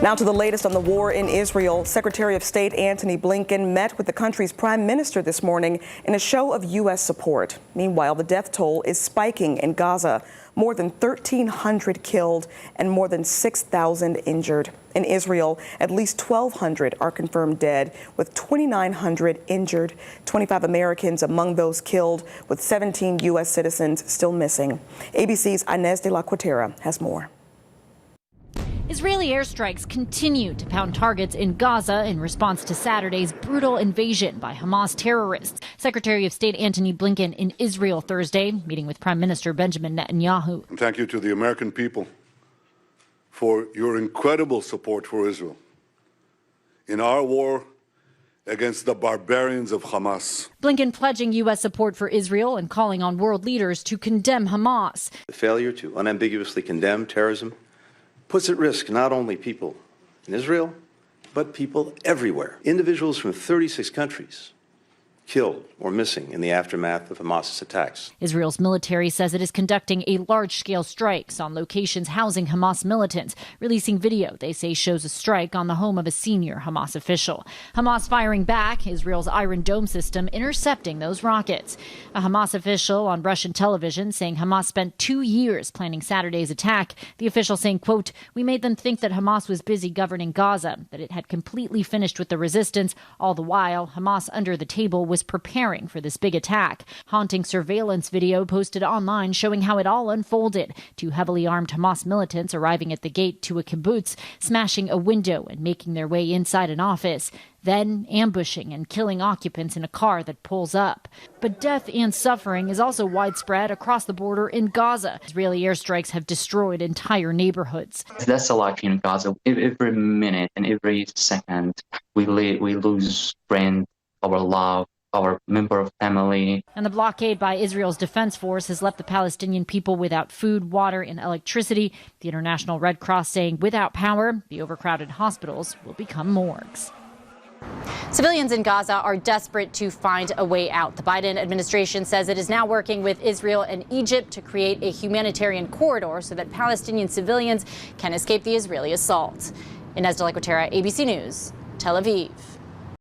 Now to the latest on the war in Israel. Secretary of State Antony Blinken met with the country's prime minister this morning in a show of U.S. support. Meanwhile, the death toll is spiking in Gaza. More than 1,300 killed and more than 6,000 injured. In Israel, at least 1,200 are confirmed dead, with 2,900 injured, 25 Americans among those killed, with 17 U.S. citizens still missing. ABC's Inez de la Cuatera has more. Israeli airstrikes continue to pound targets in Gaza in response to Saturday's brutal invasion by Hamas terrorists. Secretary of State Antony Blinken in Israel Thursday, meeting with Prime Minister Benjamin Netanyahu. And thank you to the American people for your incredible support for Israel in our war against the barbarians of Hamas. Blinken pledging U.S. support for Israel and calling on world leaders to condemn Hamas. The failure to unambiguously condemn terrorism puts at risk not only people in Israel, but people everywhere. Individuals from 36 countries killed or missing in the aftermath of Hamas's attacks. Israel's military says it is conducting a large-scale strikes on locations housing Hamas militants, releasing video they say shows a strike on the home of a senior Hamas official. Hamas firing back, Israel's Iron Dome system intercepting those rockets. A Hamas official on Russian television saying Hamas spent 2 years planning Saturday's attack. The official saying, quote, "We made them think that Hamas was busy governing Gaza, that it had completely finished with the resistance. All the while, Hamas under the table was preparing for this big attack." Haunting surveillance video posted online showing how it all unfolded. 2 heavily armed Hamas militants arriving at the gate to a kibbutz, smashing a window and making their way inside an office, then ambushing and killing occupants in a car that pulls up. But death and suffering is also widespread across the border in Gaza. Israeli airstrikes have destroyed entire neighborhoods. That's a life in Gaza. Every minute and every second, we lose friends, our love, our member of family. And the blockade by Israel's Defense Force has left the Palestinian people without food, water, and electricity. The International Red Cross saying without power, the overcrowded hospitals will become morgues. Civilians in Gaza are desperate to find a way out. The Biden administration says it is now working with Israel and Egypt to create a humanitarian corridor so that Palestinian civilians can escape the Israeli assault. Inez de la Cuatera, ABC News, Tel Aviv.